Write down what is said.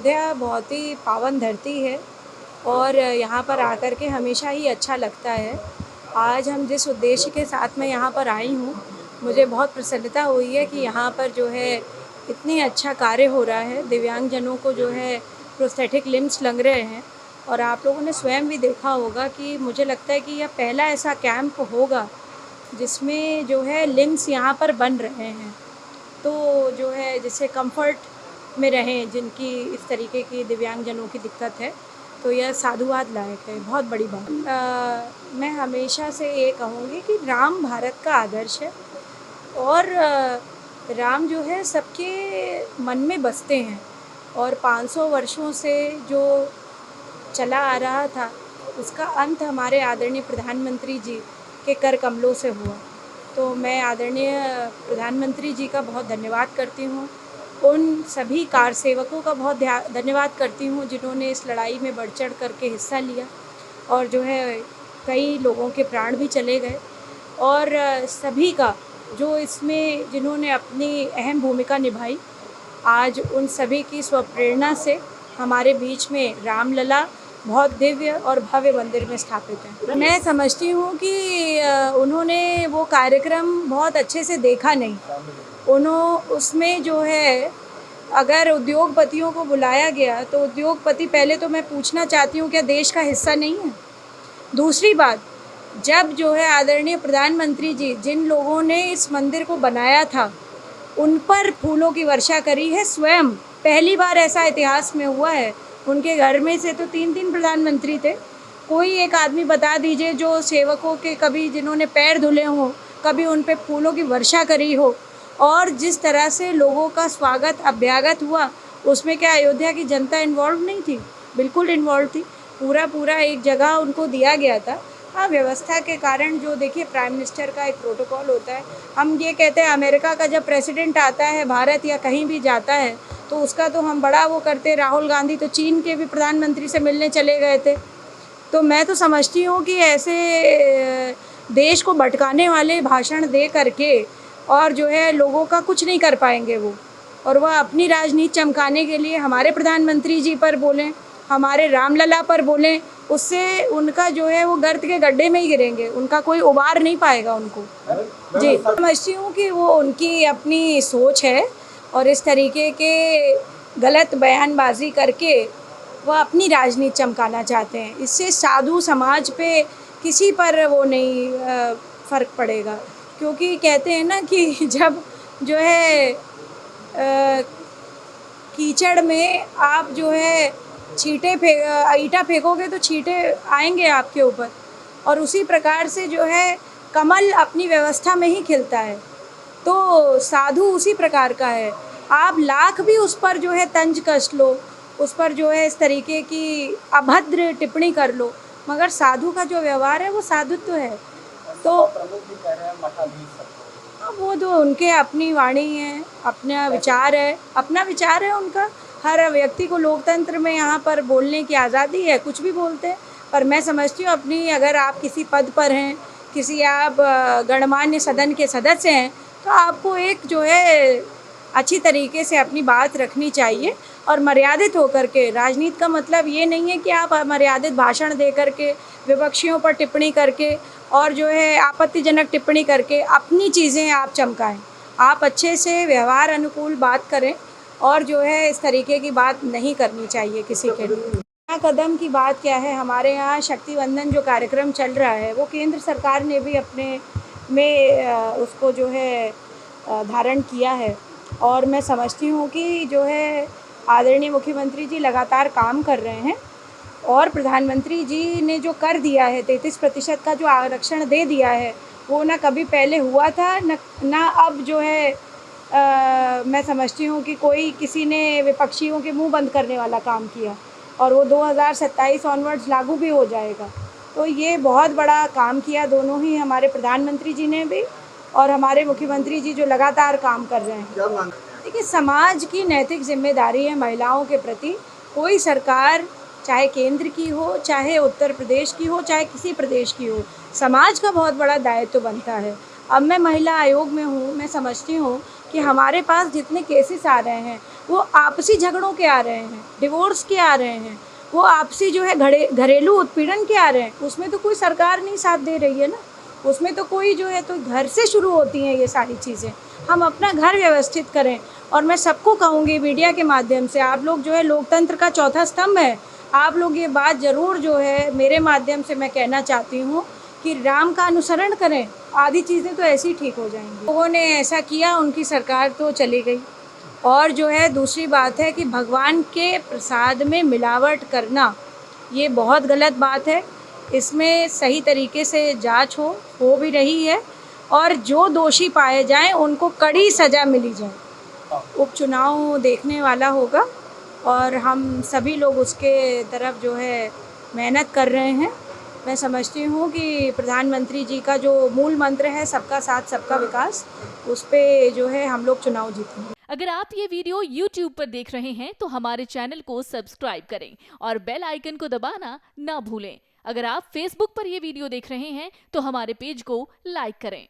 अयोध्या बहुत ही पावन धरती है और यहाँ पर आकर के हमेशा ही अच्छा लगता है। आज हम जिस उद्देश्य के साथ मैं यहाँ पर आई हूँ, मुझे बहुत प्रसन्नता हुई है कि यहाँ पर जो है इतनी अच्छा कार्य हो रहा है। दिव्यांगजनों को जो है प्रोस्थेटिक लिम्स लग रहे हैं और आप लोगों ने स्वयं भी देखा होगा कि मुझे लगता है कि यह पहला ऐसा कैंप होगा जिसमें जो है लिम्स यहाँ पर बन रहे हैं। तो जो है जिससे कंफर्ट में रहें जिनकी इस तरीके की दिव्यांगजनों की दिक्कत है, तो यह साधुवाद लायक है, बहुत बड़ी बात। मैं हमेशा से ये कहूँगी कि राम भारत का आदर्श है और राम जो है सबके मन में बसते हैं और 500 वर्षों से जो चला आ रहा था उसका अंत हमारे आदरणीय प्रधानमंत्री जी के कर कमलों से हुआ। तो मैं आदरणीय प्रधानमंत्री जी का बहुत धन्यवाद करती हूँ, उन सभी कार सेवकों का बहुत धन्यवाद करती हूँ जिन्होंने इस लड़ाई में बढ़ चढ़ करके हिस्सा लिया और जो है कई लोगों के प्राण भी चले गए और सभी का जो इसमें जिन्होंने अपनी अहम भूमिका निभाई। आज उन सभी की स्वप्रेरणा से हमारे बीच में रामलला बहुत दिव्य और भव्य मंदिर में स्थापित है। मैं समझती हूँ कि उन्होंने वो कार्यक्रम बहुत अच्छे से देखा नहीं। उसमें जो है अगर उद्योगपतियों को बुलाया गया तो उद्योगपति पहले तो मैं पूछना चाहती हूँ क्या देश का हिस्सा नहीं है। दूसरी बात, जब जो है आदरणीय प्रधानमंत्री जी जिन लोगों ने इस मंदिर को बनाया था उन पर फूलों की वर्षा करी है स्वयं, पहली बार ऐसा इतिहास में हुआ है। उनके घर में से तो 3-3 प्रधानमंत्री थे, कोई एक आदमी बता दीजिए जो सेवकों के कभी जिन्होंने पैर धुले हों, कभी उन पे फूलों की वर्षा करी हो। और जिस तरह से लोगों का स्वागत अभ्यागत हुआ उसमें क्या अयोध्या की जनता इन्वॉल्व नहीं थी? बिल्कुल इन्वॉल्व थी। पूरा एक जगह उनको दिया गया था। हाँ, व्यवस्था के कारण जो देखिए प्राइम मिनिस्टर का एक प्रोटोकॉल होता है। हम ये कहते हैं अमेरिका का जब प्रेसिडेंट आता है भारत या कहीं भी जाता है तो उसका तो हम बड़ा वो करते। राहुल गांधी तो चीन के भी प्रधानमंत्री से मिलने चले गए थे। तो मैं तो समझती हूँ कि ऐसे देश को भटकाने वाले भाषण दे करके और जो है लोगों का कुछ नहीं कर पाएंगे वो, और वह अपनी राजनीति चमकाने के लिए हमारे प्रधानमंत्री जी पर बोलें, हमारे रामलला पर बोलें, उससे उनका जो है वो गर्त के गड्ढे में ही गिरेंगे, उनका कोई उबार नहीं पाएगा उनको। जी, समझती हूँ कि वो उनकी अपनी सोच है और इस तरीके के गलत बयानबाजी करके वह अपनी राजनीति चमकाना चाहते हैं। इससे साधु समाज पे किसी पर वो नहीं फ़र्क पड़ेगा, क्योंकि कहते हैं ना कि जब जो है कीचड़ में आप जो है ईंटा फेंकोगे तो छींटे आएंगे आपके ऊपर, और उसी प्रकार से जो है कमल अपनी व्यवस्था में ही खिलता है। तो साधु उसी प्रकार का है। आप लाख भी उस पर जो है तंज कस लो, उस पर जो है इस तरीके की अभद्र टिप्पणी कर लो, मगर साधु का जो व्यवहार है वो साधुत्व है। तो वो तो उनके अपनी वाणी है, अपना विचार है उनका। हर व्यक्ति को लोकतंत्र में यहाँ पर बोलने की आज़ादी है, कुछ भी बोलते हैं। पर मैं समझती हूँ अपनी, अगर आप किसी पद पर हैं, किसी आप गणमान्य सदन के सदस्य हैं, तो आपको एक जो है अच्छी तरीके से अपनी बात रखनी चाहिए और मर्यादित होकर के। राजनीति का मतलब ये नहीं है कि आप मर्यादित भाषण दे करके, विपक्षियों पर टिप्पणी करके और जो है आपत्तिजनक टिप्पणी करके अपनी चीज़ें आप चमकाएं। आप अच्छे से व्यवहार अनुकूल बात करें और जो है इस तरीके की बात नहीं करनी चाहिए किसी के लिए। कदम की बात क्या है, हमारे यहाँ शक्ति वंदन जो कार्यक्रम चल रहा है वो केंद्र सरकार ने भी अपने में उसको जो है धारण किया है, और मैं समझती हूँ कि जो है आदरणीय मुख्यमंत्री जी लगातार काम कर रहे हैं और प्रधानमंत्री जी ने जो कर दिया है 33% का जो आरक्षण दे दिया है वो ना कभी पहले हुआ था ना अब जो है मैं समझती हूँ कि कोई किसी ने विपक्षियों के मुंह बंद करने वाला काम किया, और वो 2027 ऑनवर्ड्स लागू भी हो जाएगा। तो ये बहुत बड़ा काम किया दोनों ही, हमारे प्रधानमंत्री जी ने भी और हमारे मुख्यमंत्री जी जो लगातार काम कर रहे हैं। देखिए, समाज की नैतिक जिम्मेदारी है महिलाओं के प्रति। कोई सरकार चाहे केंद्र की हो, चाहे उत्तर प्रदेश की हो, चाहे किसी प्रदेश की हो, समाज का बहुत बड़ा दायित्व बनता है। अब मैं महिला आयोग में हूँ, मैं समझती हूँ कि हमारे पास जितने केसेस आ रहे हैं वो आपसी झगड़ों के आ रहे हैं, डिवोर्स के आ रहे हैं, वो आपसी जो है घरेलू उत्पीड़न के आ रहे हैं, उसमें तो कोई सरकार नहीं साथ दे रही है ना। उसमें तो कोई जो है, तो घर से शुरू होती हैं ये सारी चीज़ें। हम अपना घर व्यवस्थित करें। और मैं सबको कहूँगी मीडिया के माध्यम से, आप लोग जो है लोकतंत्र का चौथा स्तंभ है, आप लोग ये बात ज़रूर जो है मेरे माध्यम से मैं कहना चाहती हूँ कि राम का अनुसरण करें, आधी चीज़ें तो ऐसे ही ठीक हो जाएंगी। लोगों ने ऐसा किया, उनकी सरकार तो चली गई। और जो है दूसरी बात है कि भगवान के प्रसाद में मिलावट करना, ये बहुत गलत बात है। इसमें सही तरीके से जांच हो भी रही है, और जो दोषी पाए जाएं उनको कड़ी सज़ा मिली जाए। उपचुनाव देखने वाला होगा और हम सभी लोग उसके तरफ जो है मेहनत कर रहे हैं। मैं समझती हूँ कि प्रधानमंत्री जी का जो मूल मंत्र है सबका साथ सबका विकास, उस पे जो है हम लोग चुनाव जीतेंगे। अगर आप ये वीडियो YouTube पर देख रहे हैं तो हमारे चैनल को सब्सक्राइब करें और बेल आइकन को दबाना ना भूलें। अगर आप Facebook पर ये वीडियो देख रहे हैं तो हमारे पेज को लाइक करें।